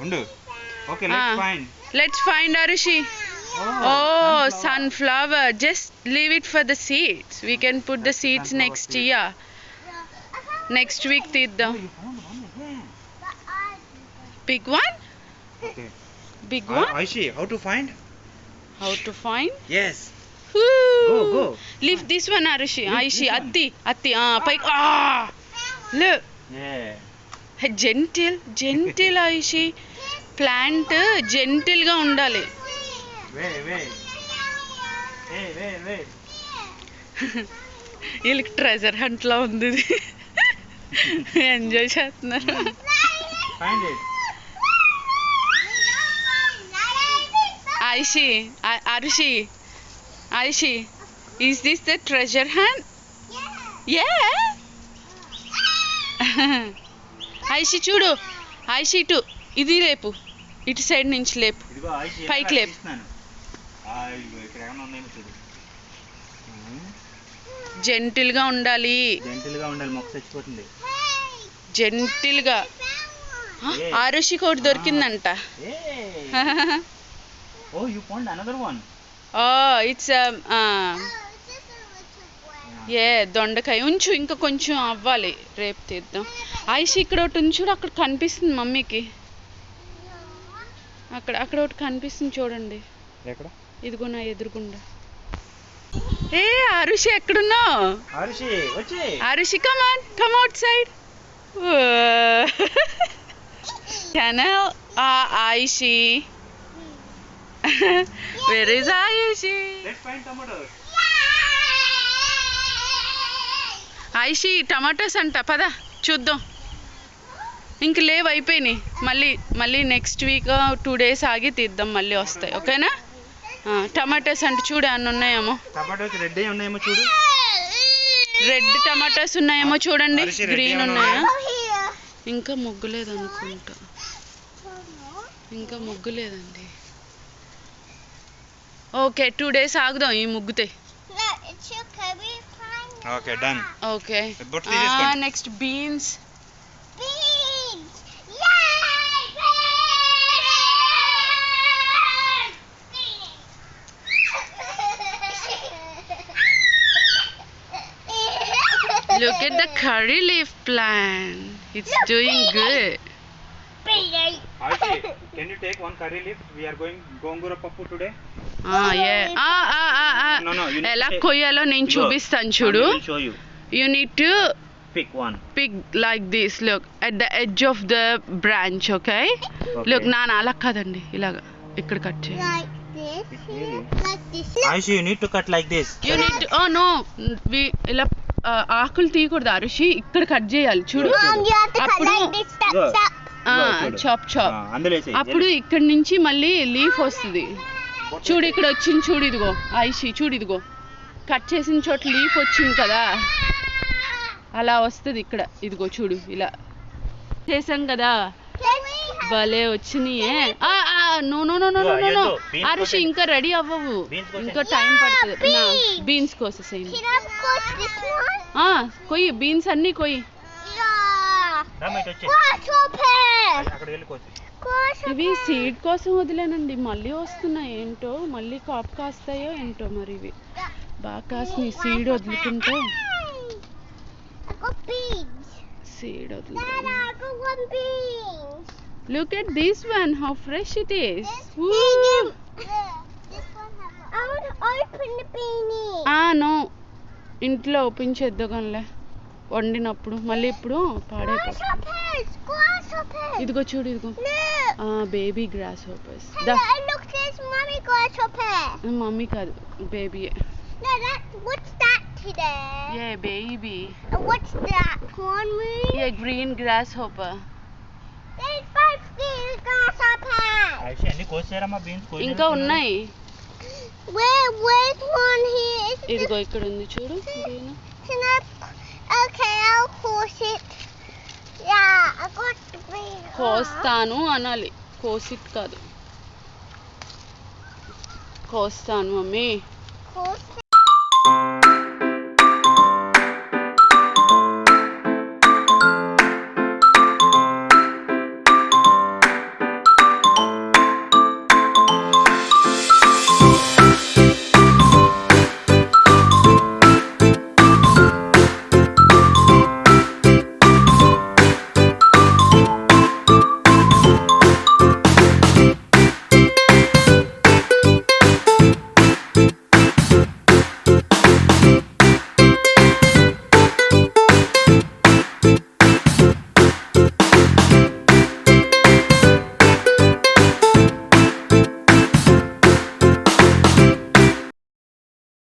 Undu. Okay, let's find. Let's find Arushi. Oh, sunflower. Just leave it for the seeds. We can put the seeds next year. Next week తీద్దాం. Oh, you found one again. Big one? Okay. Big one? Aishi, how to find? How to find? Yes. Go. Leave this one, Arushi. Aishi, Atti. Pike. Look. Yeah. Gentle, Aishi. Plant gentle గా ఉండాలి. Wait. వీళ్ళకి treasure hunt లా ఉంది. Enjoy చేస్తున్నారు. Find it. Aishi, is this the treasure hunt? Yeah. Aishi చూడు. Aishi ఇటు. ఇది లేపు. ఇటు సైడ్ నుంచి లేపు. ఇదిగో Aishi. పైకి లేపు. ఇదిగో ఇక్కడ ఏమైనా ఉన్నాయేమో చూడు. జెంటిల్ గా ఉండాలి. మొక్క చచ్చిపోతుంది. జెంటిల్ గా. ఆరుషి కోటి దొరికిందంట. Oh, you found another one. Oh, it's దొండకాయ. ఉంచు, ఇంకా కొంచెం అవ్వాలి, రేపు తీద్దాం. ఐషి ఇక్కడ ఒకటి ఉంచు, అక్కడ కనిపిస్తుంది మమ్మీకి. అక్కడ ఒకటి కనిపిస్తుంది చూడండి. ఎక్కడ? ఇదిగో నా ఎదురుగుండా. ఆరుషి ఎక్కడున్నావు? Arushi come out side. Channel Aishi. Where is Aishi? Let's find tomatoes. Aishi, tomatoes అంట, పద చూద్దాం. ఇంక లేవు, అయిపోయినాయి. మళ్ళీ నెక్స్ట్ వీక్ 2 days ఆగి తీద్దాం, మళ్ళీ వస్తాయి. ఓకేనా? టమాటోస్ అంటే చూడు అన్నీ ఉన్నాయేమో. టమాటోస్ రెడ్ ఉన్నాయేమో చూడు. రెడ్ టమాటోస్ ఉన్నాయేమో చూడండి. గ్రీన్ ఉన్నాయా? ఇంకా ముగ్గులేదు అనుకుంటా. ఇంకా ముగ్గులేదండి. ఓకే, 2 days ఆగుదాం ఈ ముగ్గుతే. Okay, done. Okay, next beans. Look at the curry leaf plant. It's doing good. Aishi, can you take one curry leaf? We are going gongura pappu today. Yeah. No, you need ఎలా కొయ్యాలో నేను చూపిస్తాను చూడు. I will show you. You need to pick like this. Look at the edge of the branch, okay? Look, నాన్న అలా కాదండి, ఇలాగా ఇక్కడ cut చేయండి. Aishi, you need to cut like this. You need to, oh no, ఇలా ఆకులు తీయకూడదు అరుషి, ఇక్కడ కట్ చేయాలి చూడు. అప్పుడు చాప్ అప్పుడు ఇక్కడ నుంచి మళ్ళీ లీఫ్ వస్తుంది చూడు. ఇక్కడ వచ్చింది చూడు, ఇదిగో ఐషి చూడు, ఇదిగో కట్ చేసిన చోట లీఫ్ వచ్చింది కదా, అలా వస్తుంది ఇక్కడ. ఇదిగో చూడు, ఇలా చేసాం కదా, భలే వచ్చినాయే. నో అరుషి, ఇంకా రెడీ అవ్వవు, ఇంకా టైం పడుతుంది. బీన్స్ కోసేసేయండి. కొయ్యి, బీన్స్ అన్నీ కొయ్యి. ఇవి సీడ్ కోసం వదిలేనండి, మళ్ళీ వస్తున్నాయి ఏంటో, మళ్ళీ కాపు కాస్తాయో ఏంటో మరి. ఇవి బాగా కాసిన సీడ్ వదులుకుంటే, సీడ్ వదులుకుంటే. Look at this one, how fresh it is. No, ఇంట్లో ఓపెన్ చేద్దాంలే వండినప్పుడు, మళ్ళీ ఇప్పుడు పాడైపోతుంది. ఇదిగో చూడు, ఇదిగో బేబీ గ్రాస్ హోపర్స్. మమ్మీ కాదు, baby. Yeah, baby. What's that one? Yeah, green grasshopper. There's 5 green grasshoppers. Aishi, అన్ని కోసేరామా బీన్స్? ఇంకా ఉన్నాయి. Where's one here? ఇదిగో ఇక్కడ ఉంది చూడు. Okay, I'll course it. Yeah, I got the green. కోస్తాను అనాలి, కోసిట్ కాదు. కోస్తాను మమ్మీ.